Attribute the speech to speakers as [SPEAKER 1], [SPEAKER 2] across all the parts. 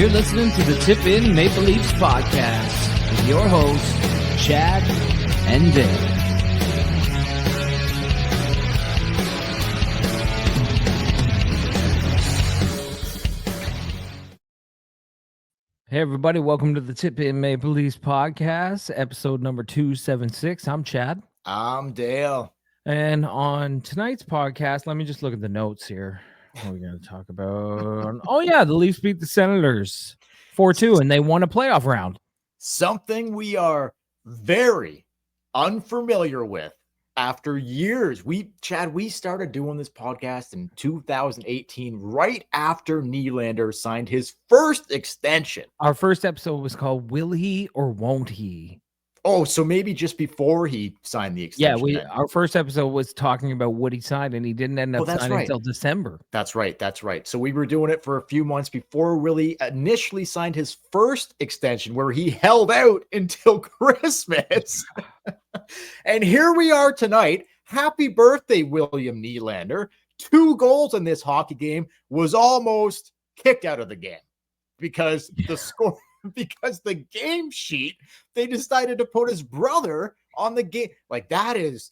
[SPEAKER 1] You're listening to the Tip In Maple Leafs podcast with your hosts, Chad and Dave. Hey, everybody. Welcome to the Tip In Maple Leafs podcast, episode number 276. I'm Chad.
[SPEAKER 2] I'm Dale.
[SPEAKER 1] And on tonight's podcast, let me just look at the notes here. What are we going to talk about? Oh, yeah, the Leafs beat the Senators 4-2, and they won a playoff round.
[SPEAKER 2] Something we are very unfamiliar with after years. We started doing this podcast in 2018, right after Nylander signed his first extension.
[SPEAKER 1] Our first episode was called Will He or Won't He?
[SPEAKER 2] Oh, so maybe just before he signed the extension.
[SPEAKER 1] Yeah, our first episode was talking about what he signed, and he didn't end up signing until December.
[SPEAKER 2] That's right. So we were doing it for a few months before Willie initially signed his first extension, where he held out until Christmas. And here we are tonight. Happy birthday, William Nylander. 2 goals in this hockey game, was almost kicked out of the game because the score... because the game sheet, they decided to put his brother on the game. Like, that's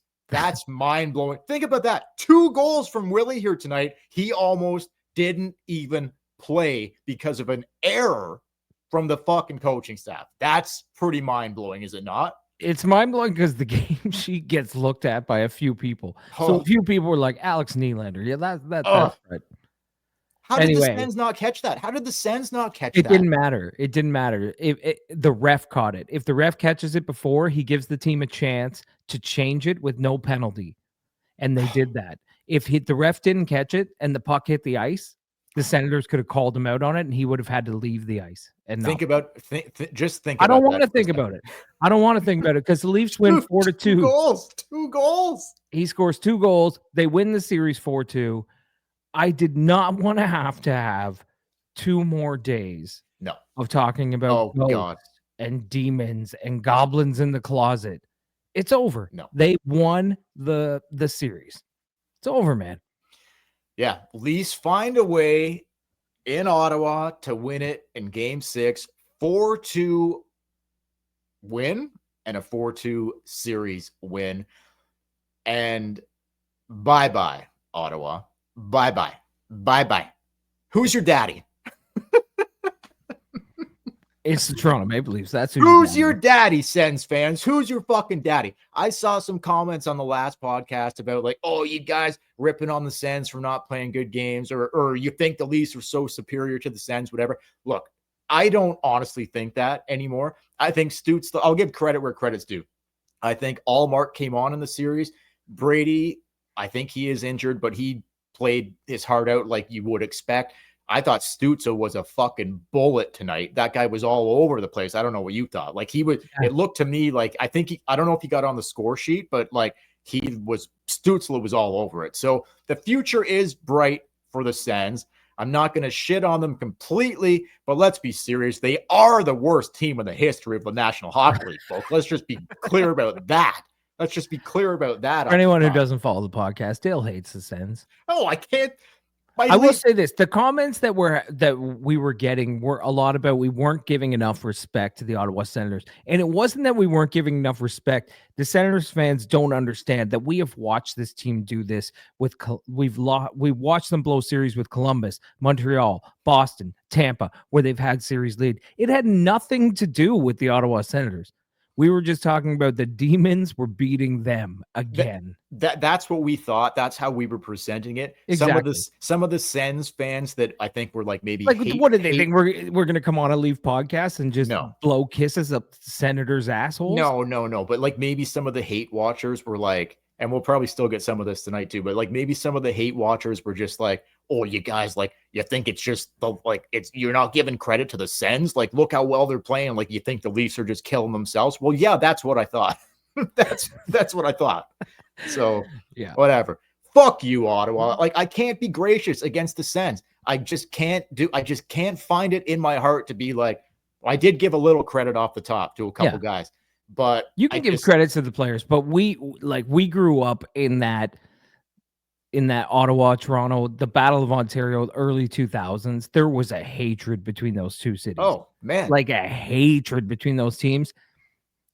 [SPEAKER 2] mind-blowing. Think about that. 2 goals from Willie here tonight. He almost didn't even play because of an error from the fucking coaching staff. That's pretty mind-blowing, is it not?
[SPEAKER 1] It's mind-blowing because the game sheet gets looked at by a few people. So a few people were like, Alex Nylander. Yeah, that's right.
[SPEAKER 2] How did the Sens not catch that? How did the Sens not catch that?
[SPEAKER 1] It didn't matter. The ref caught it. If the ref catches it before, he gives the team a chance to change it with no penalty. And they did that. If the ref didn't catch it and the puck hit the ice, the Senators could have called him out on it and he would have had to leave the ice. And
[SPEAKER 2] think about it.
[SPEAKER 1] I don't want to think about it. I don't want to think about it because the Leafs win 4-2.
[SPEAKER 2] 2 goals.
[SPEAKER 1] He scores 2 goals. They win the series 4-2. I did not want to have 2 more days of talking about ghosts and demons and goblins in the closet. It's over.
[SPEAKER 2] No.
[SPEAKER 1] They won the series. It's over, man.
[SPEAKER 2] Yeah. Leafs find a way in Ottawa to win it in game 6, 4-2 win and a 4-2 series win. And bye-bye, Ottawa. Bye-bye. Who's your daddy?
[SPEAKER 1] It's the Toronto Maple Leafs. That's
[SPEAKER 2] who's your daddy, Sens fans. Who's your fucking daddy? I saw some comments on the last podcast about like, oh, you guys ripping on the Sens for not playing good games, or you think the Leafs are so superior to the Sens, whatever. Look, I don't honestly think that anymore. I think Stutz, I'll give credit where credit's due. I think Allmark came on in the series. Brady, I think he is injured, but he played his heart out like you would expect. I thought Stutzel was a fucking bullet tonight. That guy was all over the place. I don't know what you thought. Like he was, it looked to me like, I don't know if he got on the score sheet, but like Stutzel was all over it. So the future is bright for the Sens. I'm not going to shit on them completely, but let's be serious. They are the worst team in the history of the National Hockey League, folks. Let's just be clear about that.
[SPEAKER 1] For anyone who doesn't follow the podcast, Dale hates the Sens.
[SPEAKER 2] Oh, I can't.
[SPEAKER 1] I will say this: the comments that we were getting were a lot about we weren't giving enough respect to the Ottawa Senators, and it wasn't that we weren't giving enough respect. The Senators fans don't understand that we have watched this team do this with. We've watched them blow series with Columbus, Montreal, Boston, Tampa, where they've had series lead. It had nothing to do with the Ottawa Senators. We were just talking about the demons were beating them again.
[SPEAKER 2] That's what we thought. That's how we were presenting it.
[SPEAKER 1] Exactly.
[SPEAKER 2] Some of the Sens fans that I think were like maybe
[SPEAKER 1] what did they think? We're gonna come on a Leaf podcast and just blow kisses up Senators' assholes?
[SPEAKER 2] No. But like maybe some of the hate watchers were like, and we'll probably still get some of this tonight too, but like maybe some of the hate watchers were just like, oh, you guys, like, you think it's just you're not giving credit to the Sens. Like, look how well they're playing. Like, you think the Leafs are just killing themselves. Well, yeah, that's what I thought. that's what I thought. So yeah, whatever. Fuck you, Ottawa. Like, I can't be gracious against the Sens. I just can't find it in my heart to be like, I did give a little credit off the top to a couple guys. But
[SPEAKER 1] you can give credit to the players, but we grew up in that in that Ottawa, Toronto, the Battle of Ontario, early 2000s, there was a hatred between those two cities.
[SPEAKER 2] Oh, man.
[SPEAKER 1] Like a hatred between those teams.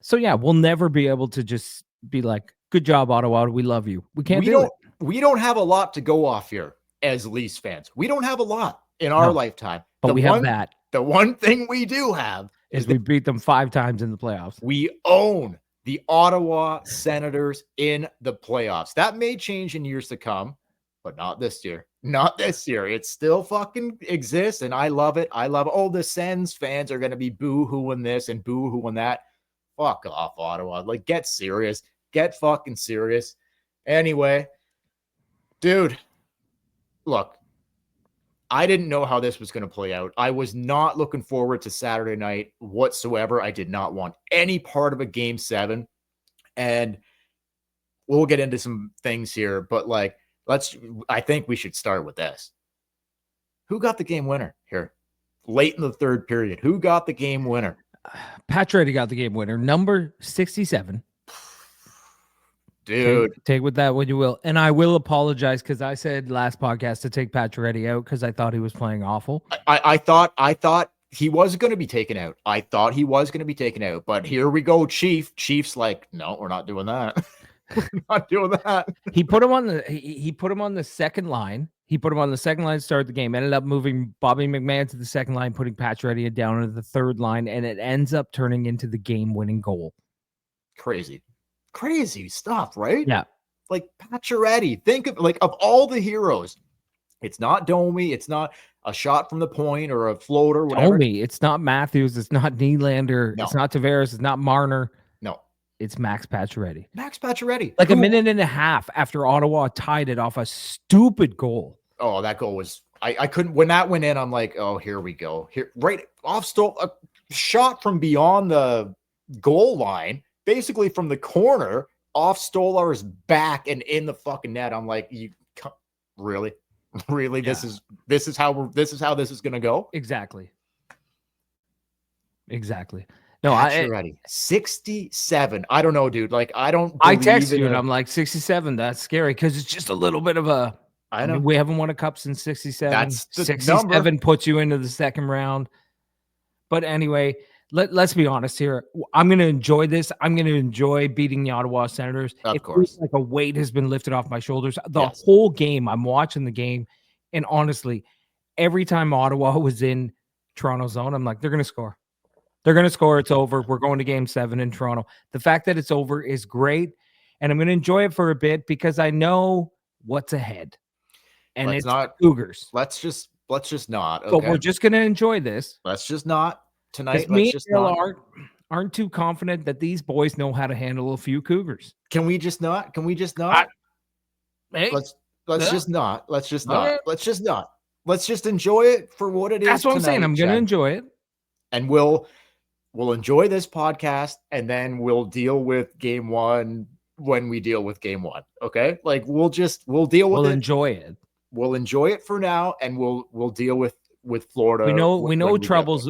[SPEAKER 1] So yeah, we'll never be able to just be like, good job, Ottawa. We love you. We can't do it.
[SPEAKER 2] We don't have a lot to go off here as Leafs fans. We don't have a lot in our lifetime.
[SPEAKER 1] But we have that.
[SPEAKER 2] The one thing we do have
[SPEAKER 1] is we beat them 5 times in the playoffs.
[SPEAKER 2] We own the Ottawa Senators in the playoffs. That may change in years to come, but not this year. Not this year. It still fucking exists, and I love it. I love it. Oh, the Sens fans are going to be boo-hooing this and boo-hooing that. Fuck off, Ottawa. Like, get serious. Get fucking serious. Anyway, dude, look, I didn't know how this was going to play out. I was not looking forward to Saturday night whatsoever. I did not want any part of a game 7. And we'll get into some things here, but like, I think we should start with this. Who got the game winner here? Late in the third period. Who got the game winner?
[SPEAKER 1] Pacioretty got the game winner. Number 67.
[SPEAKER 2] Dude,
[SPEAKER 1] take with that what you will. And I will apologize because I said last podcast to take Pacioretty out because I thought he was playing awful.
[SPEAKER 2] I thought he was going to be taken out. I thought he was going to be taken out. But here we go, Chief's like, no, we're not doing that. We're not doing that.
[SPEAKER 1] He put him on the second line. He put him on the second line to start the game. Ended up moving Bobby McMahon to the second line, putting Pacioretty down to the third line, and it ends up turning into the game-winning goal.
[SPEAKER 2] Crazy stuff, right?
[SPEAKER 1] Yeah.
[SPEAKER 2] Like Pacioretty, think of like of all the heroes, it's not Domi, it's not a shot from the point or a floater, whatever.
[SPEAKER 1] Domi, it's not Matthews, it's not Nylander, it's not Tavares, it's not Marner.
[SPEAKER 2] No.
[SPEAKER 1] It's Max Pacioretty.
[SPEAKER 2] Like
[SPEAKER 1] a minute and a half after Ottawa tied it off a stupid goal.
[SPEAKER 2] Oh, that goal was I couldn't when that went in, I'm like, oh, here we go. Here, right off a shot from beyond the goal line. Basically from the corner off Stolar's back and in the fucking net. I'm like, you really? Yeah. This is how this is gonna go.
[SPEAKER 1] Exactly.
[SPEAKER 2] No, Pacioretty, 67. I don't know, dude. Like, I
[SPEAKER 1] texted you and I'm like, 67. That's scary because it's just a little bit of a. I mean, we haven't won a cup since 67.
[SPEAKER 2] That's the
[SPEAKER 1] 67
[SPEAKER 2] number.
[SPEAKER 1] Puts you into the second round. But anyway. Let's be honest here. I'm going to enjoy this. I'm going to enjoy beating the Ottawa Senators.
[SPEAKER 2] Of course.
[SPEAKER 1] Like a weight has been lifted off my shoulders. The whole game, I'm watching the game. And honestly, every time Ottawa was in Toronto zone, I'm like, they're going to score. They're going to score. It's over. We're going to game 7 in Toronto. The fact that it's over is great. And I'm going to enjoy it for a bit because I know what's ahead. And it's not Cougars.
[SPEAKER 2] Let's just not. Okay?
[SPEAKER 1] But we're just going to enjoy this.
[SPEAKER 2] Let's just not. Tonight,
[SPEAKER 1] me and Bill aren't too confident that these boys know how to handle a few Cougars.
[SPEAKER 2] Can we just not?
[SPEAKER 1] Hey,
[SPEAKER 2] let's just not. Let's just not. Let's just not. Let's just enjoy it for what it is.
[SPEAKER 1] That's what I'm saying. I'm going to enjoy it,
[SPEAKER 2] and we'll enjoy this podcast, and then we'll deal with game 1 when we deal with game 1. Okay, like we'll deal with it.
[SPEAKER 1] We'll enjoy it.
[SPEAKER 2] We'll enjoy it for now, and we'll deal with Florida.
[SPEAKER 1] We know troubles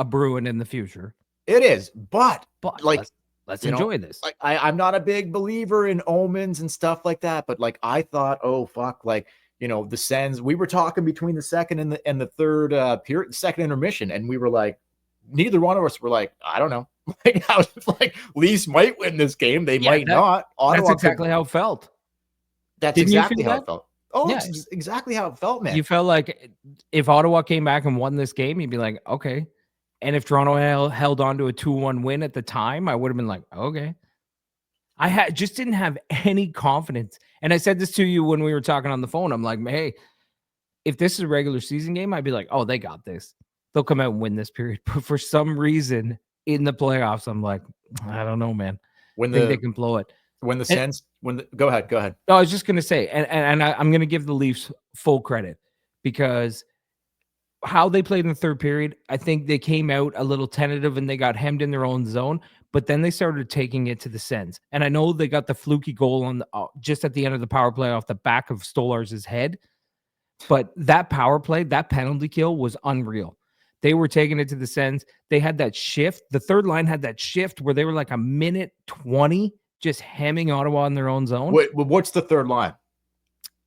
[SPEAKER 1] a brewing in the future.
[SPEAKER 2] It is, but like
[SPEAKER 1] let's enjoy this.
[SPEAKER 2] Like I'm not a big believer in omens and stuff like that, but like I thought, oh fuck, like the Sens. We were talking between the second and the third period, second intermission, and we were like, neither one of us were like, I don't know. Like I was like, Leafs might win this game, they might not.
[SPEAKER 1] That's exactly how it felt.
[SPEAKER 2] That's exactly how it felt. Oh, yeah. It's exactly how it felt, man.
[SPEAKER 1] You felt like if Ottawa came back and won this game, you'd be like, okay. And if Toronto held on to a 2-1 win at the time, I would have been like, okay. I just didn't have any confidence. And I said this to you when we were talking on the phone. I'm like, hey, if this is a regular season game, I'd be like, oh, they got this. They'll come out and win this period. But for some reason in the playoffs, I'm like, I don't know, man. I think they can blow it.
[SPEAKER 2] Go ahead.
[SPEAKER 1] No, I was just going to say, and I'm going to give the Leafs full credit because how they played in the third period, I think they came out a little tentative and they got hemmed in their own zone, but then they started taking it to the Sens. And I know they got the fluky goal on just at the end of the power play off the back of Stolar's head, but that power play, that penalty kill was unreal. They were taking it to the Sens. They had that shift. The third line had that shift where they were like a minute 20 just hemming Ottawa in their own zone.
[SPEAKER 2] Wait, what's the third line?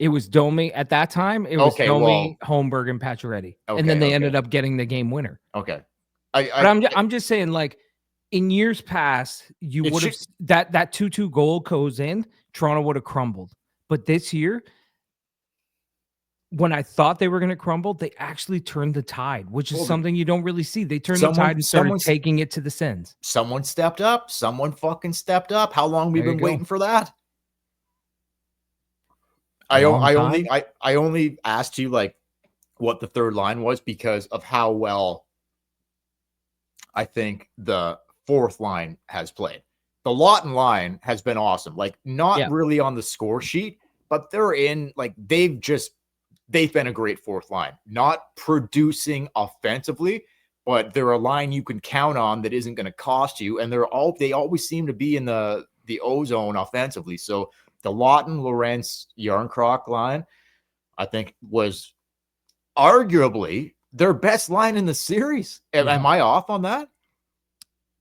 [SPEAKER 1] It was Domi at that time. It was
[SPEAKER 2] Okay,
[SPEAKER 1] Domi,
[SPEAKER 2] well,
[SPEAKER 1] Holmberg, and Pacioretty, and then
[SPEAKER 2] okay,
[SPEAKER 1] they ended
[SPEAKER 2] okay,
[SPEAKER 1] up getting the game winner.
[SPEAKER 2] okay.
[SPEAKER 1] But
[SPEAKER 2] I
[SPEAKER 1] I'm just saying, like in years past, you
[SPEAKER 2] it
[SPEAKER 1] would have
[SPEAKER 2] should
[SPEAKER 1] that 2-2 goal goes in, Toronto would have crumbled. But this year, when I thought they were going to crumble, they actually turned the tide, which is
[SPEAKER 2] well,
[SPEAKER 1] something you don't really see. They turned the tide and started taking it to the Sens.
[SPEAKER 2] someone stepped up. Someone fucking stepped up. How long we've
[SPEAKER 1] There you
[SPEAKER 2] been
[SPEAKER 1] go.
[SPEAKER 2] waiting for that?
[SPEAKER 1] A long time.
[SPEAKER 2] I only asked you like what the third line was because of how well I think the fourth line has played. The Lawton line has been awesome. Like not
[SPEAKER 1] Yeah.
[SPEAKER 2] really on the score sheet, but they're in like they've been a great fourth line. Not producing offensively, but they're a line you can count on that isn't going to cost you. And they always seem to be in the ozone offensively. So the Lawton, Lorentz, Yarncroc line, I think was arguably their best line in the series. Am I off on that?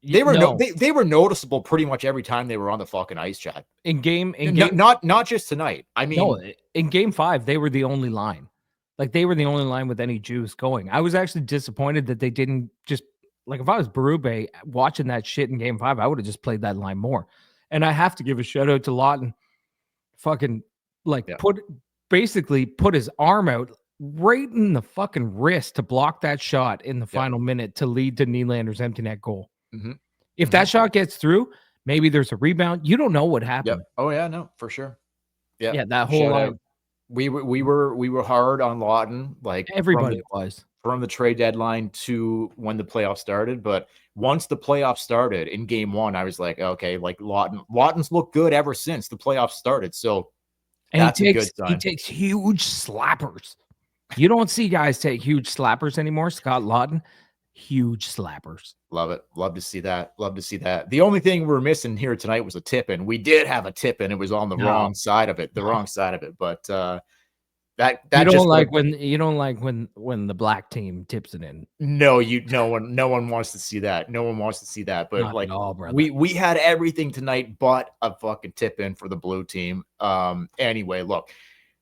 [SPEAKER 2] They were they were noticeable pretty much every time they were on the fucking ice, Chad. Not just tonight. I mean,
[SPEAKER 1] no, in game 5, they were the only line. Like they were the only line with any juice going. I was actually disappointed that they didn't just like if I was Berube watching that shit in game 5, I would have just played that line more. And I have to give a shout out to Lawton. Fucking like basically put his arm out right in the fucking wrist to block that shot in the final minute to lead to Nylander's empty net goal.
[SPEAKER 2] Mm-hmm.
[SPEAKER 1] If that shot gets through, maybe there's a rebound. You don't know what happened.
[SPEAKER 2] Oh yeah, no, for sure. Yeah,
[SPEAKER 1] that whole line.
[SPEAKER 2] We were hard on Lawton, like
[SPEAKER 1] everybody was
[SPEAKER 2] from the trade deadline to when the playoffs started. But once the playoffs started in game 1, I was like, okay, like Lawton's looked good ever since the playoffs started. So that's a good sign.
[SPEAKER 1] He takes huge slappers. You don't see guys take huge slappers anymore. Scott Lawton, huge slappers.
[SPEAKER 2] Love it. Love to see that. Love to see that. The only thing we're missing here tonight was a tip in. We did have a tip in. It was on the wrong side of it. Wrong side of it. But that
[SPEAKER 1] you don't like when the black team tips it in.
[SPEAKER 2] No one wants to see that. No one wants to see that. But
[SPEAKER 1] not
[SPEAKER 2] like
[SPEAKER 1] all,
[SPEAKER 2] we had everything tonight but a fucking tip in for the blue team. Anyway, look,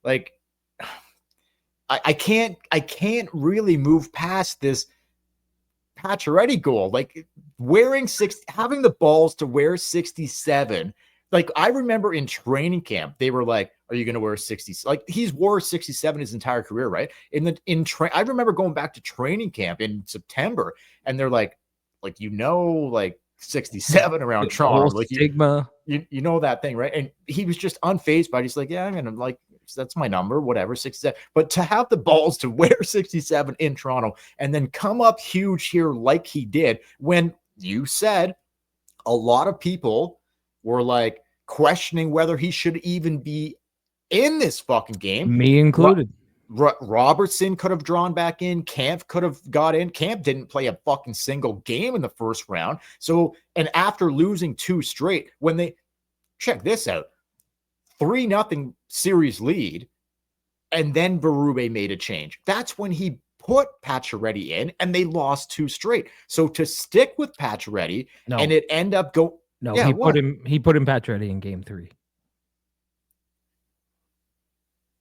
[SPEAKER 2] like I can't really move past this Pacioretty goal, like having the balls to wear 67. Like I remember in training camp, they were like, "Are you going to wear 60?" Like he's wore 67 his entire career, right? I remember going back to training camp in September, and they're like 67 around Toronto, like
[SPEAKER 1] stigma.
[SPEAKER 2] You know that thing, right? And he was just unfazed by it. He's like, "Yeah, I'm gonna like." That's my number, whatever, 67. But to have the balls to wear 67 in Toronto and then come up huge here like he did when you said a lot of people were like questioning whether he should even be in this fucking game.
[SPEAKER 1] Me included.
[SPEAKER 2] Robertson could have drawn back in. Camp could have got in. Camp didn't play a fucking single game in the first round. So, and after losing 2 straight, when they check this out, 3-0 series lead, and then Berube made a change. That's when he put Pacioretty in, and they lost 2 straight. So to stick with Pacioretty, and it end up
[SPEAKER 1] he put him Pacioretty in game 3.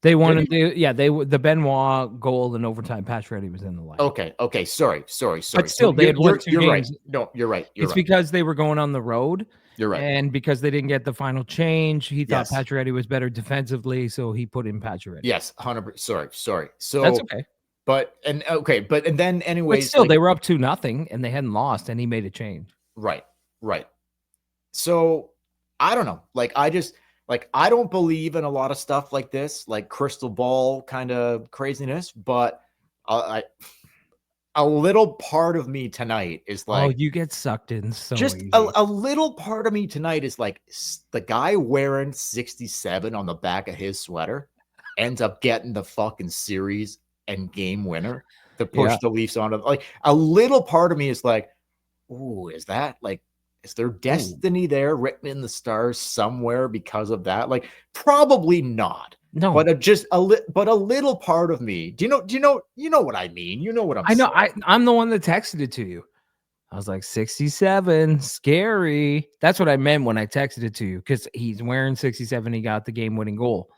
[SPEAKER 1] They wanted the Benoit goal in overtime. Pacioretty was in the line.
[SPEAKER 2] Okay. Sorry.
[SPEAKER 1] But still, they had won 2 games.
[SPEAKER 2] Right. No, you're right.
[SPEAKER 1] It's because they were going on the road.
[SPEAKER 2] You're right.
[SPEAKER 1] And because they didn't get the final change, he thought Pacioretty was better defensively, so he put in Pacioretty.
[SPEAKER 2] Yes, 100%. Sorry. So
[SPEAKER 1] that's okay.
[SPEAKER 2] But then anyways,
[SPEAKER 1] but still, they were up 2-0 and they hadn't lost, and he made a change.
[SPEAKER 2] Right. So I don't know. Like I don't believe in a lot of stuff like this, like crystal ball kind of craziness, but a little part of me tonight is like,
[SPEAKER 1] oh, you get sucked in so
[SPEAKER 2] just
[SPEAKER 1] easy.
[SPEAKER 2] a little part of me tonight is like the guy wearing 67 on the back of his sweater ends up getting the fucking series and game winner to push the Leafs on. Like a little part of me is like, ooh, is there destiny there written in the stars somewhere because of that? Like probably not.
[SPEAKER 1] No,
[SPEAKER 2] but a little part of me. Do you know what I mean? You know what I'm saying.
[SPEAKER 1] I'm the one that texted it to you. I was like 67, scary. That's what I meant when I texted it to you, because he's wearing 67. He got the game-winning goal.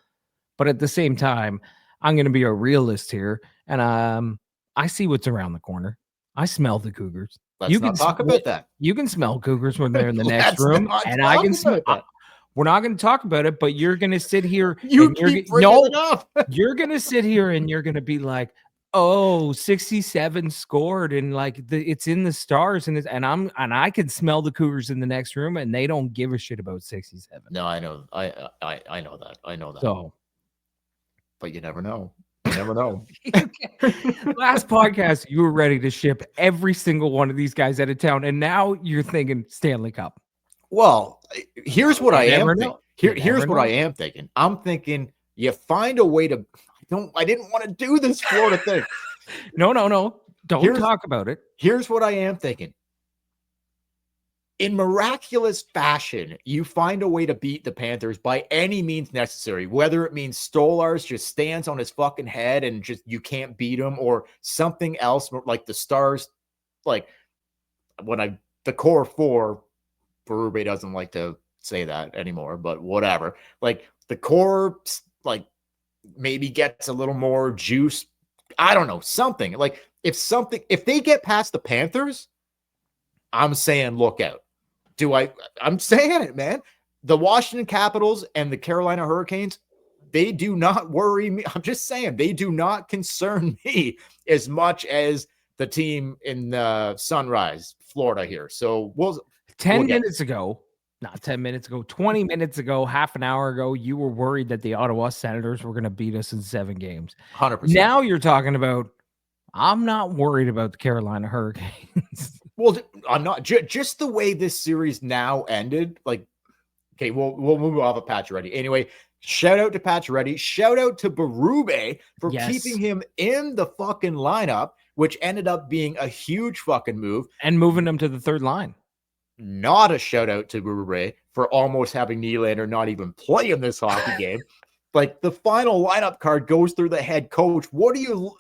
[SPEAKER 1] But at the same time, I'm going to be a realist here, and I see what's around the corner. I smell the Cougars.
[SPEAKER 2] Let's not talk about that.
[SPEAKER 1] You can smell Cougars when they're in the next
[SPEAKER 2] Let's
[SPEAKER 1] room,
[SPEAKER 2] not
[SPEAKER 1] and I
[SPEAKER 2] talk
[SPEAKER 1] can smell.
[SPEAKER 2] about that.
[SPEAKER 1] We're not going to talk about it, but you're going to sit here.
[SPEAKER 2] You
[SPEAKER 1] and
[SPEAKER 2] keep bringing it up.
[SPEAKER 1] You're going to sit here and you're going to be like, oh, 67 scored, and like it's in the stars, and I can smell the Cougars in the next room, and they don't give a shit about 67.
[SPEAKER 2] No, I know. I know that. I know that.
[SPEAKER 1] So,
[SPEAKER 2] but you never know. You never know.
[SPEAKER 1] Last podcast, you were ready to ship every single one of these guys out of town, and now you're thinking Stanley Cup.
[SPEAKER 2] Well, here's what I am thinking. Here's what I am thinking. I'm thinking you find a way to. I didn't want to do this Florida thing.
[SPEAKER 1] No. Don't talk about it.
[SPEAKER 2] Here's what I am thinking. In miraculous fashion, you find a way to beat the Panthers by any means necessary, whether it means Stolarz just stands on his fucking head and just you can't beat him, or something else like the Stars, like the core four, Berube doesn't like to say that anymore, but whatever. Like the core, like maybe gets a little more juice. I don't know, something. Like if they get past the Panthers, I'm saying look out. I'm saying it, man. The Washington Capitals and the Carolina Hurricanes, they do not worry me. I'm just saying they do not concern me as much as the team in Sunrise, Florida here. So
[SPEAKER 1] 20 minutes ago, half an hour ago, you were worried that the Ottawa Senators were going to beat us in 7 games.
[SPEAKER 2] 100%.
[SPEAKER 1] Now you're talking about, I'm not worried about the Carolina Hurricanes.
[SPEAKER 2] Well, I'm not. Just the way this series now ended, like, okay, we'll move off of Pacioretty. Anyway, shout out to Pacioretty. Shout out to Berube for keeping him in the fucking lineup, which ended up being a huge fucking move.
[SPEAKER 1] And moving him to the third line.
[SPEAKER 2] Not a shout out to Berube for almost having Nylander not even play in this hockey game. Like, the final lineup card goes through the head coach. What are you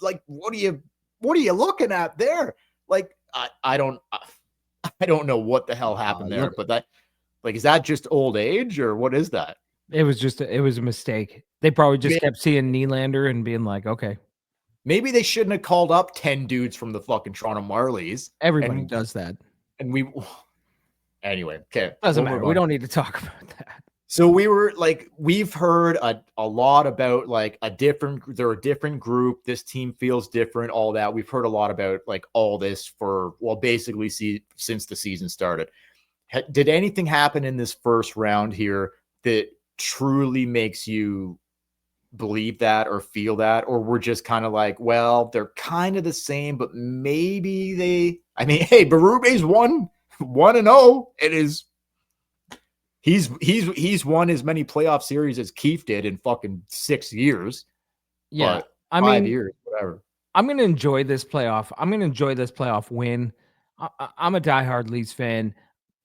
[SPEAKER 2] looking at there? Like, I don't know what the hell happened there, but that, like, is that just old age or what is that?
[SPEAKER 1] It was a mistake. They probably just kept seeing Nylander and being like, okay.
[SPEAKER 2] Maybe they shouldn't have called up 10 dudes from the fucking Toronto Marlies.
[SPEAKER 1] Everybody does that.
[SPEAKER 2] And anyway, okay.
[SPEAKER 1] Doesn't matter. We don't need to talk about that.
[SPEAKER 2] So we've heard a lot about like they're a different group. This team feels different, all that. We've heard a lot about like all this for, basically since the season started. Did anything happen in this first round here that truly makes you believe that or feel that? Or we're just kind of like, well, they're kind of the same, but maybe hey, Berube's 1-0. It is. He's won as many playoff series as Keefe did in fucking 6 years.
[SPEAKER 1] Yeah,
[SPEAKER 2] 5 years, whatever.
[SPEAKER 1] I'm going to enjoy this playoff. I'm going to enjoy this playoff win. I'm a diehard Leafs fan.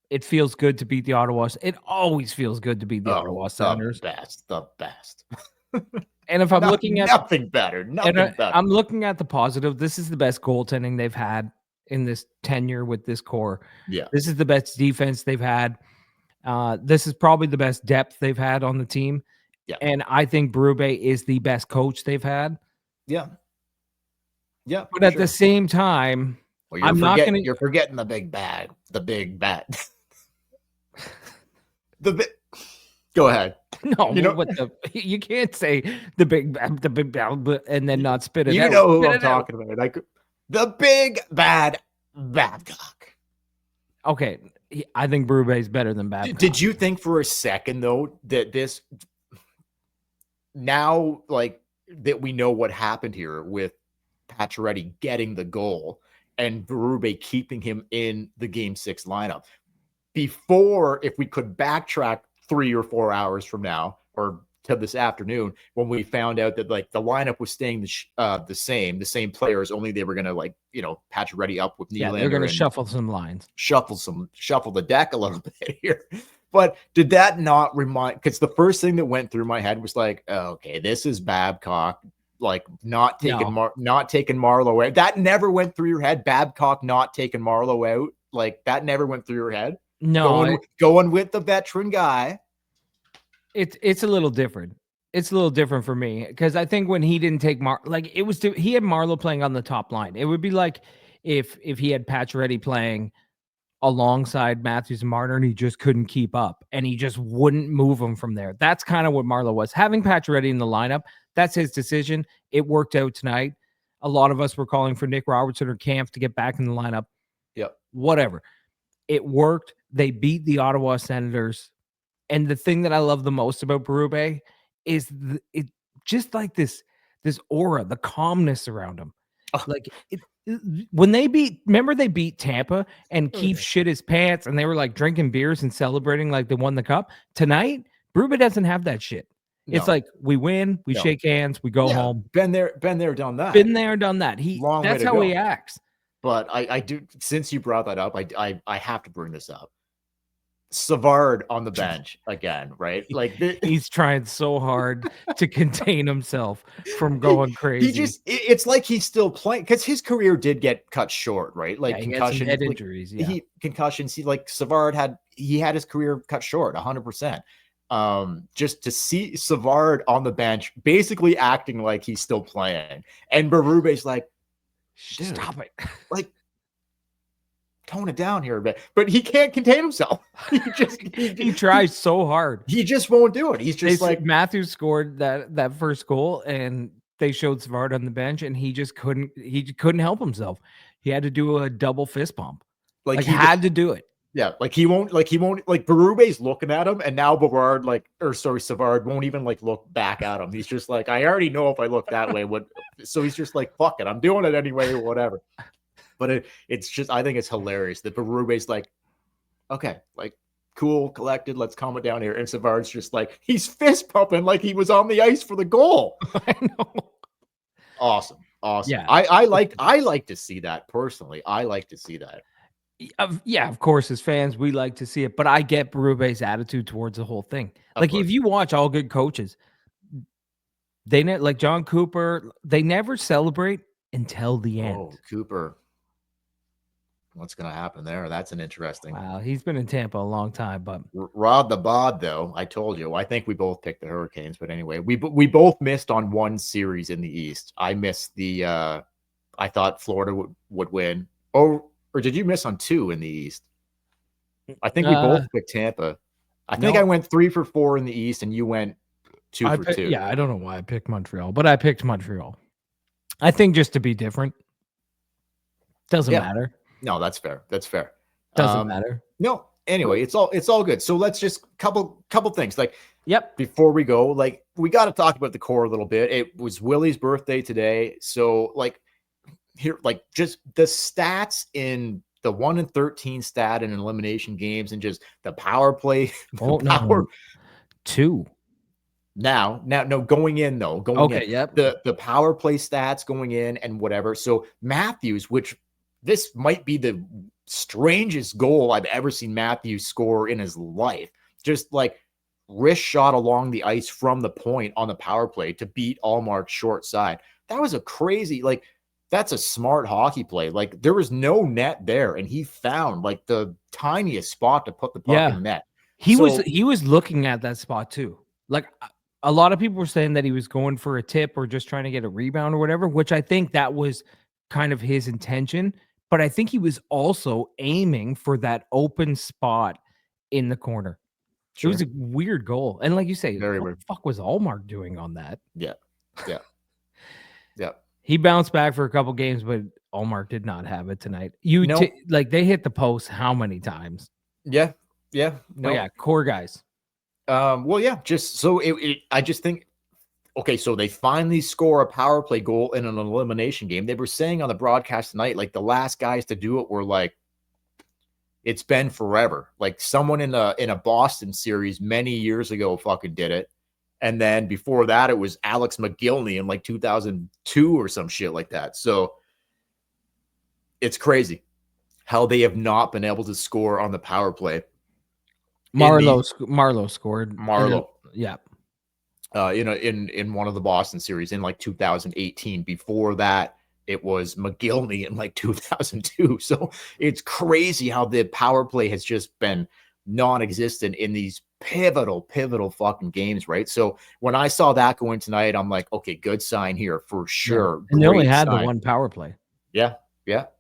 [SPEAKER 1] It feels good to beat the Ottawa. It always feels good to beat the Ottawa Senators.
[SPEAKER 2] The best.
[SPEAKER 1] And if I'm looking at
[SPEAKER 2] nothing better,
[SPEAKER 1] I'm looking at the positive. This is the best goaltending they've had in this tenure with this core.
[SPEAKER 2] Yeah,
[SPEAKER 1] this is the best defense they've had. This is probably the best depth they've had on the team.
[SPEAKER 2] Yeah.
[SPEAKER 1] And I think Berube is the best coach they've had.
[SPEAKER 2] Yeah. Yeah.
[SPEAKER 1] But at the same time,
[SPEAKER 2] you're forgetting the big bad. Go ahead.
[SPEAKER 1] No, you can't say the big bad, and then not spit it out.
[SPEAKER 2] You know who I'm talking about. Like the big bad Babcock.
[SPEAKER 1] Okay. I think Berube is better than Babcock.
[SPEAKER 2] Did you think for a second, though, that this now, like, that we know what happened here with Pacioretty getting the goal and Berube keeping him in the Game 6 lineup? Before, if we could backtrack 3 or 4 hours from now or to this afternoon, when we found out that like the lineup was staying the same players, only they were gonna patch Pacioretty up with Nylander.
[SPEAKER 1] Yeah, they're gonna shuffle some lines,
[SPEAKER 2] shuffle the deck a little bit here. But did that not remind? Because the first thing that went through my head was like, oh, okay, this is Babcock, like not taking Marleau out. That never went through your head. Babcock not taking Marleau out, like that never went through your head.
[SPEAKER 1] No,
[SPEAKER 2] going with the veteran guy.
[SPEAKER 1] It's a little different. It's a little different for me because I think when he didn't take he had Marlowe playing on the top line. It would be like if he had Pacioretty playing alongside Matthews and Marner and he just couldn't keep up and he just wouldn't move him from there. That's kind of what Marlowe was. Having Pacioretty in the lineup, that's his decision. It worked out tonight. A lot of us were calling for Nick Robertson or Kampf to get back in the lineup.
[SPEAKER 2] Yep.
[SPEAKER 1] Whatever. It worked. They beat the Ottawa Senators. And the thing that I love the most about Berube is it just like this aura, the calmness around him.
[SPEAKER 2] Oh.
[SPEAKER 1] Like when they beat Tampa and Keefe shit his pants and they were like drinking beers and celebrating like they won the cup. Tonight, Berube doesn't have that shit. No. It's like we win, we shake hands, we go home.
[SPEAKER 2] Been there, done that.
[SPEAKER 1] Been there, done that. That's how he acts.
[SPEAKER 2] But I do, since you brought that up, I have to bring this up. Savard on the bench again, right? Like
[SPEAKER 1] he's trying so hard to contain himself from going crazy.
[SPEAKER 2] It's like he's still playing because his career did get cut short, right? Like concussions,
[SPEAKER 1] head injuries.
[SPEAKER 2] Concussions. Savard had his career cut short 100%. Just to see Savard on the bench, basically acting like he's still playing, and Berube's like,
[SPEAKER 1] stop it,
[SPEAKER 2] like. Tone it down here a bit, but he can't contain himself.
[SPEAKER 1] He tries so hard.
[SPEAKER 2] He just won't do it. He's just like
[SPEAKER 1] Matthews scored that first goal, and they showed Savard on the bench, and he just couldn't help himself. He had to do a double fist bump. Like he had to do it.
[SPEAKER 2] Yeah, he won't. Berube's looking at him, and now Savard won't even look back at him. He's just like, I already know if I look that way, what? So he's just like, fuck it, I'm doing it anyway, or whatever. But it's just, I think it's hilarious that Berube's like, okay, cool, collected, let's calm it down here. And Savard's just like, he's fist pumping like he was on the ice for the goal.
[SPEAKER 1] I know.
[SPEAKER 2] Awesome.
[SPEAKER 1] Yeah.
[SPEAKER 2] I like to see that personally. I like to see that.
[SPEAKER 1] Yeah, of course, as fans, we like to see it. But I get Berube's attitude towards the whole thing. If you watch all good coaches, they like John Cooper, they never celebrate until the end.
[SPEAKER 2] Oh, Cooper. What's going to happen there? That's an interesting.
[SPEAKER 1] Wow, he's been in Tampa a long time, but
[SPEAKER 2] Rod the Bod, though, I told you, I think we both picked the Hurricanes. But anyway, we both missed on one series in the East. I missed the. I thought Florida would win. Or did you miss on two in the East? I think we both picked Tampa. I think I went 3 for 4 in the East, and you went 2 for 2.
[SPEAKER 1] Yeah, I don't know why I picked Montreal, but I picked Montreal. I think just to be different. Doesn't matter.
[SPEAKER 2] No, that's fair.
[SPEAKER 1] Doesn't matter.
[SPEAKER 2] No. Anyway, it's all good. So let's just couple things. Before we go, we got to talk about the core a little bit. It was Willie's birthday today. So here, just the stats in the 1-13 stat in elimination games and just the power play.
[SPEAKER 1] No. 2.
[SPEAKER 2] Now, going in though, the power play stats going in and whatever. So Matthews, which this might be the strangest goal I've ever seen Matthews score in his life. Just wrist shot along the ice from the point on the power play to beat Allmark's short side. That was a crazy, that's a smart hockey play. There was no net there, and he found the tiniest spot to put the puck in the net.
[SPEAKER 1] He was looking at that spot too. A lot of people were saying that he was going for a tip or just trying to get a rebound or whatever, which I think that was kind of his intention. But I think he was also aiming for that open spot in the corner. Sure. It was a weird goal. And like you say, what the fuck was Allmark doing on that?
[SPEAKER 2] Yeah.
[SPEAKER 1] He bounced back for a couple games, but Allmark did not have it tonight. They hit the post how many times?
[SPEAKER 2] Yeah.
[SPEAKER 1] Core guys.
[SPEAKER 2] Just so I just think, okay, so they finally score a power play goal in an elimination game. They were saying on the broadcast tonight, the last guys to do it were it's been forever. Someone in a Boston series many years ago fucking did it. And then before that, it was Alex McGillney in 2002 or some shit like that. So it's crazy how they have not been able to score on the power play.
[SPEAKER 1] Marlowe scored.
[SPEAKER 2] Yeah. In one of the Boston series in 2018. Before that, it was McGillney in 2002. So it's crazy how the power play has just been non-existent in these pivotal fucking games, right? So when I saw that go in tonight, I'm like, okay, good sign here for sure.
[SPEAKER 1] And they only
[SPEAKER 2] Great
[SPEAKER 1] had the
[SPEAKER 2] sign.
[SPEAKER 1] one power play.
[SPEAKER 2] Yeah.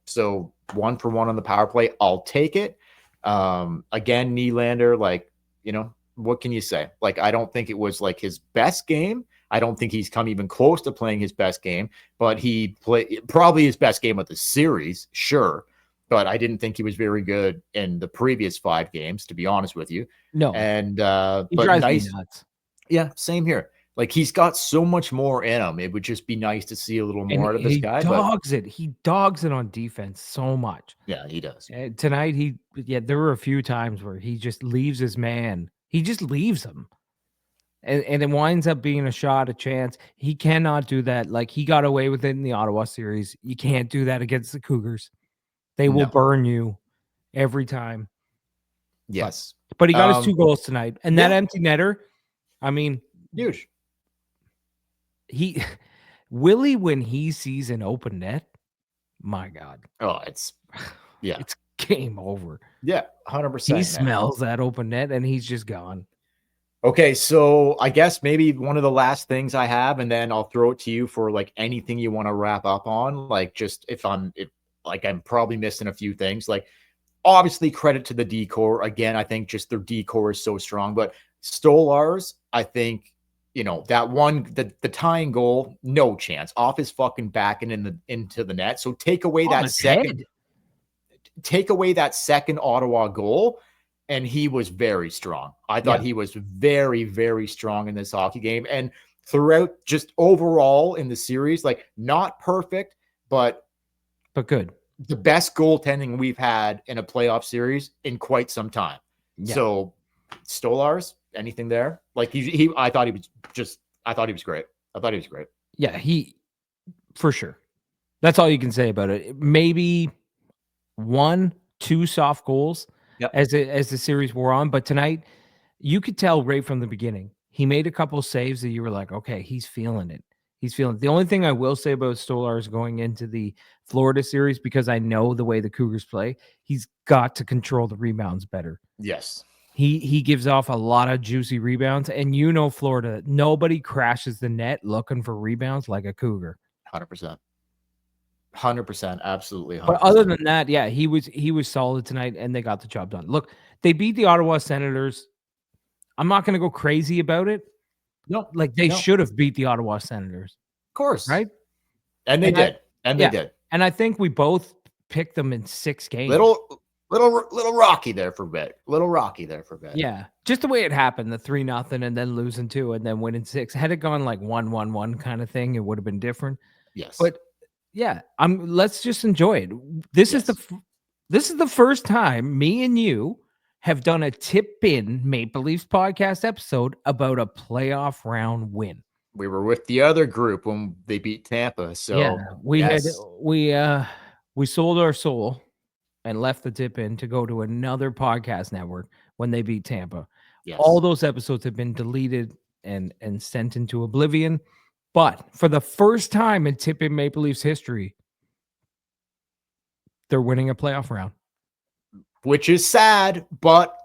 [SPEAKER 2] So 1 for 1 on the power play. I'll take it. Again, Nylander, like, what can you say? Like, I don't think it was like his best game. I don't think he's come even close to playing his best game, but he played probably his best game of the series, sure. But I didn't think he was very good in the previous 5 games, to be honest with you.
[SPEAKER 1] No.
[SPEAKER 2] And
[SPEAKER 1] He
[SPEAKER 2] but
[SPEAKER 1] drives me
[SPEAKER 2] nice.
[SPEAKER 1] nuts.
[SPEAKER 2] Yeah, same here. Like, he's got so much more in him. It would just be nice to see a little more out of this guy.
[SPEAKER 1] He dogs it on defense so much.
[SPEAKER 2] Yeah, he does.
[SPEAKER 1] Tonight, there were a few times where he just leaves his man. He just leaves him. And it winds up being a shot, a chance. He cannot do that. Like, he got away with it in the Ottawa series. You can't do that against the Cougars. They will burn you every time.
[SPEAKER 2] Yes.
[SPEAKER 1] But he got his 2 goals tonight. And that empty netter, I mean,
[SPEAKER 2] huge.
[SPEAKER 1] Willie, when he sees an open net, my God.
[SPEAKER 2] Oh, it's
[SPEAKER 1] game over.
[SPEAKER 2] Yeah, 100%.
[SPEAKER 1] He smells that open net and he's just gone.
[SPEAKER 2] Okay, so I guess maybe one of the last things I have, and then I'll throw it to you for like anything you want to wrap up on. Like, just if I'm probably missing a few things. Like, obviously, credit to the decor. Again, I think just their decor is so strong. But Stolarz, I think, that one, the tying goal, no chance. Off his fucking back and into the net. So take away that second Ottawa goal, and he was very strong. I thought he was very, very strong in this hockey game. And throughout, just overall in the series, like, not perfect, but
[SPEAKER 1] good.
[SPEAKER 2] The best goaltending we've had in a playoff series in quite some time. Yeah. So Stolarz, anything there? Like, I thought he was great. I thought he was great.
[SPEAKER 1] Yeah, for sure. That's all you can say about it. Maybe 1, 2 soft goals as the series wore on, but tonight you could tell right from the beginning. He made a couple saves that you were like, okay, he's feeling it. The only thing I will say about Stolarz going into the Florida series, because I know the way the Cougars play, he's got to control the rebounds better.
[SPEAKER 2] Yes.
[SPEAKER 1] He gives off a lot of juicy rebounds, and Florida, nobody crashes the net looking for rebounds like a Cougar.
[SPEAKER 2] 100%. 100%, absolutely. 100%.
[SPEAKER 1] But other than that, yeah, he was solid tonight, and they got the job done. Look, they beat the Ottawa Senators. I'm not going to go crazy about it.
[SPEAKER 2] No,
[SPEAKER 1] like they should have beat the Ottawa Senators,
[SPEAKER 2] of course,
[SPEAKER 1] right?
[SPEAKER 2] And they did. They did.
[SPEAKER 1] And I think we both picked them in 6 games.
[SPEAKER 2] Little rocky there for a bit.
[SPEAKER 1] Yeah, just the way it happened, the 3-0 and then losing 2 and then winning 6. Had it gone like 1-1-1 kind of thing, it would have been different.
[SPEAKER 2] Yes,
[SPEAKER 1] but yeah, let's just enjoy it. This is the first time me and you have done a Tip In Maple Leafs podcast episode about a playoff round win.
[SPEAKER 2] We were with the other group when they beat Tampa. So
[SPEAKER 1] yeah, we sold our soul and left the Tip In to go to another podcast network when they beat Tampa. Yes. All those episodes have been deleted and sent into oblivion. But for the first time in Tip In Maple Leafs history, they're winning a playoff round.
[SPEAKER 2] Which is sad, but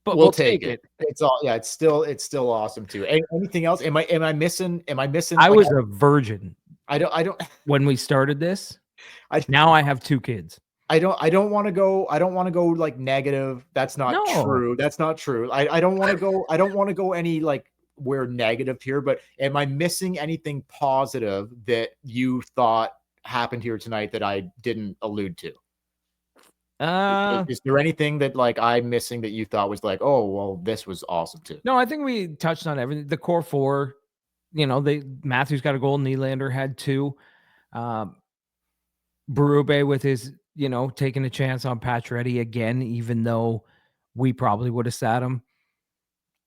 [SPEAKER 2] we'll take it. It's all it's still awesome too. Anything else? Am I missing?
[SPEAKER 1] I was a virgin.
[SPEAKER 2] I don't
[SPEAKER 1] when we started this. Now I have 2 kids.
[SPEAKER 2] I don't want to go like negative. That's not true. That's not true. I don't want to go any like we're negative here, but am I missing anything positive that you thought happened here tonight that I didn't allude to? Is there anything that like I'm missing that you thought was like, oh, well, this was awesome too?
[SPEAKER 1] No, I think we touched on everything. The core 4, Matthews got a goal. Nylander had 2. Berube with his, taking a chance on Pacioretty again, even though we probably would have sat him.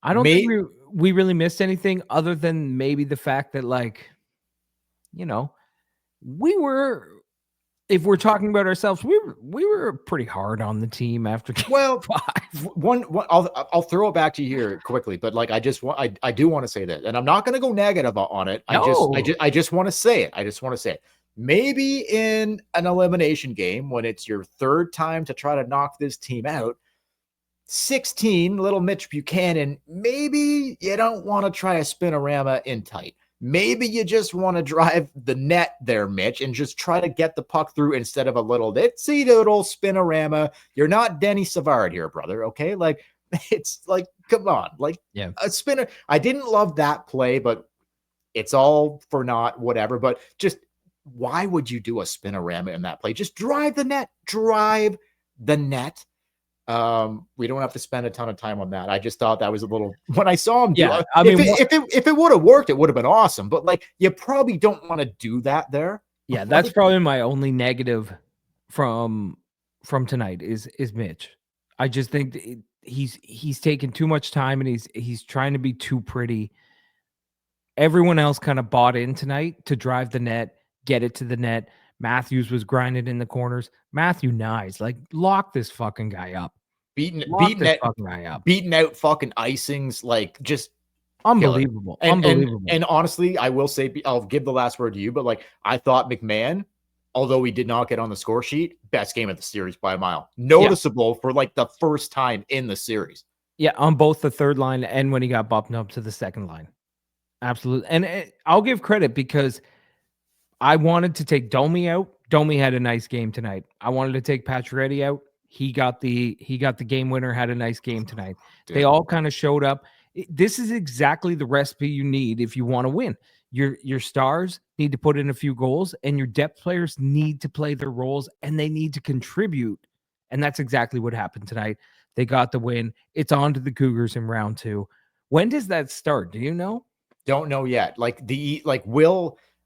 [SPEAKER 1] I don't think we really missed anything other than maybe the fact that, like, we were, if we're talking about ourselves, we were pretty hard on the team after game 5.
[SPEAKER 2] I'll throw it back to you here quickly, but like I do want to say that, and I'm not going to go negative on it. I just want to say it. Maybe in an elimination game when it's your 3rd time to try to knock this team out, 16, little Mitch Buchanan, maybe you don't want to try a spinorama in tight. Maybe you just want to drive the net there, Mitch, and just try to get the puck through instead of a little itsy little spinorama. You're not Denny Savard here, brother, okay? Like, it's like, come on. Like, a spinner. I didn't love that play, but it's all for naught, whatever. But just why would you do a spinorama in that play? Just drive the net. Drive the net. We don't have to spend a ton of time on that. I just thought that was a little, when I saw him do it, I mean, if it would have worked, it would have been awesome, but like, you probably don't want to do that there.
[SPEAKER 1] Yeah. That's probably my only negative from tonight is Mitch. I just think he's taking too much time and he's trying to be too pretty. Everyone else kind of bought in tonight to drive the net, get it to the net. Matthews was grinding in the corners. Matthew Nyes, like, lock this fucking guy up.
[SPEAKER 2] Beating out fucking icings, like, just
[SPEAKER 1] unbelievable.
[SPEAKER 2] And honestly, I will say, I'll give the last word to you, but like, I thought McMahon, although he did not get on the score sheet, best game of the series by a mile. Noticeable for like the first time in the series.
[SPEAKER 1] Yeah, on both the third line and when he got bumped up to the second line. Absolutely. And I'll give credit because I wanted to take Domi out. Domi had a nice game tonight. I wanted to take Pacioretty out. He got the game winner, had a nice game tonight. Dude. They all kind of showed up. This is exactly the recipe you need if you want to win. Your stars need to put in a few goals, and your depth players need to play their roles, and they need to contribute. And that's exactly what happened tonight. They got the win. It's on to the Cougars in round 2. When does that start? Do you know?
[SPEAKER 2] Don't know yet.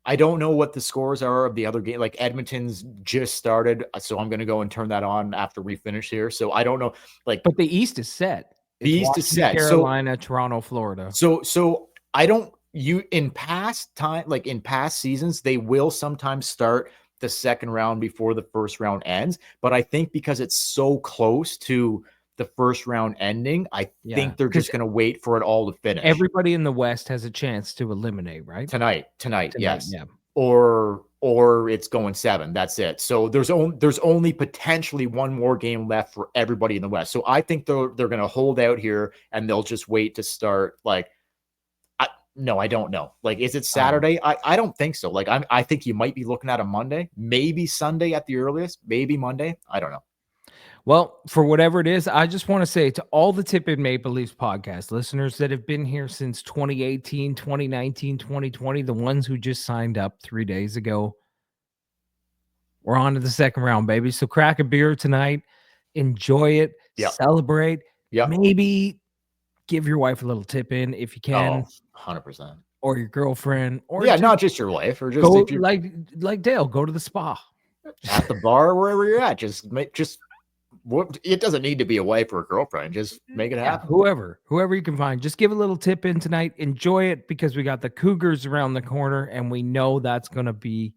[SPEAKER 2] I don't know what the scores are of the other game. Like, Edmonton's just started, so I'm going to go and turn that on after we finish here. So I don't know. Like,
[SPEAKER 1] but the East is set.
[SPEAKER 2] The East is set.
[SPEAKER 1] Carolina, Toronto, Florida.
[SPEAKER 2] So I don't. In past time, like in past seasons, they will sometimes start the second round before the first round ends. But I think because it's so close to the first round ending, I think they're just going to wait for it all to finish.
[SPEAKER 1] Everybody in the West has a chance to eliminate, right?
[SPEAKER 2] Tonight, yes. Yeah. Or it's going 7. That's it. So there's only potentially one more game left for everybody in the West. So I think they're going to hold out here and they'll just wait to start. Like, no, I don't know. Like, is it Saturday? I don't think so. Like, I think you might be looking at a Monday, maybe Sunday at the earliest, maybe Monday. I don't know.
[SPEAKER 1] Well, for whatever it is, I just want to say to all the Tip in Maple Leafs podcast listeners that have been here since 2018, 2019, 2020, the ones who just signed up 3 days ago, we're on to the second round, baby. So crack a beer tonight, enjoy it, celebrate, maybe give your wife a little tip in if you can.
[SPEAKER 2] 100%.
[SPEAKER 1] Or your girlfriend. Or
[SPEAKER 2] not just your wife. Or just
[SPEAKER 1] go, like Dale, go to the spa.
[SPEAKER 2] At the bar, wherever you're at. It doesn't need to be a wife or a girlfriend. Just make it happen.
[SPEAKER 1] Whoever you can find. Just give a little tip in tonight. Enjoy it because we got the Cougars around the corner, and we know that's going to be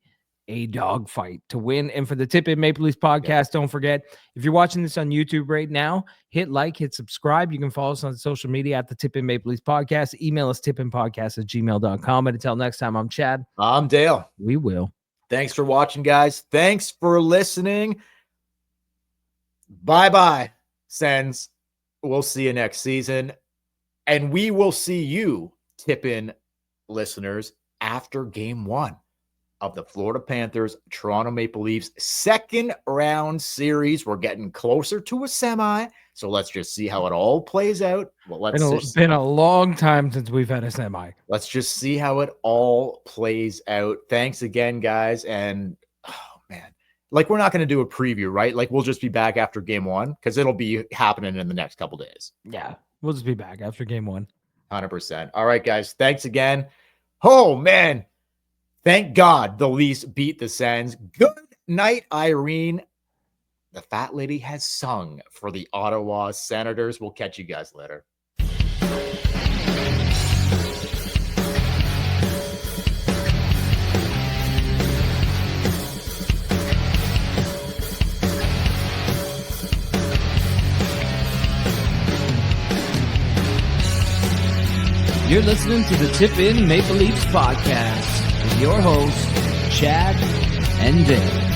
[SPEAKER 1] a dogfight to win. And for the Tip in Maple Leafs podcast, don't forget, if you're watching this on YouTube right now, hit like, hit subscribe. You can follow us on social media at the Tip in Maple Leafs podcast. Email us tipinpodcast@gmail.com. And until next time, I'm Chad.
[SPEAKER 2] I'm Dale.
[SPEAKER 1] We will.
[SPEAKER 2] Thanks for watching, guys. Thanks for listening. Bye-bye, Sens. We'll see you next season. And we will see you, Tip-In listeners, after Game 1 of the Florida Panthers, Toronto Maple Leafs second round series. We're getting closer to a semi, so let's just see how it all plays out. Well,
[SPEAKER 1] it's been a long time since we've had a semi.
[SPEAKER 2] Let's just see how it all plays out. Thanks again, guys. And, oh, man. Like, we're not going to do a preview, right? Like, we'll just be back after Game 1 because it'll be happening in the next couple days.
[SPEAKER 1] Yeah, we'll just be back after Game 1.
[SPEAKER 2] 100%. All right, guys. Thanks again. Oh, man. Thank God the Leafs beat the Sens. Good night, Irene. The fat lady has sung for the Ottawa Senators. We'll catch you guys later.
[SPEAKER 1] You're listening to the Tip in Maple Leafs podcast with your hosts, Chad and Dave.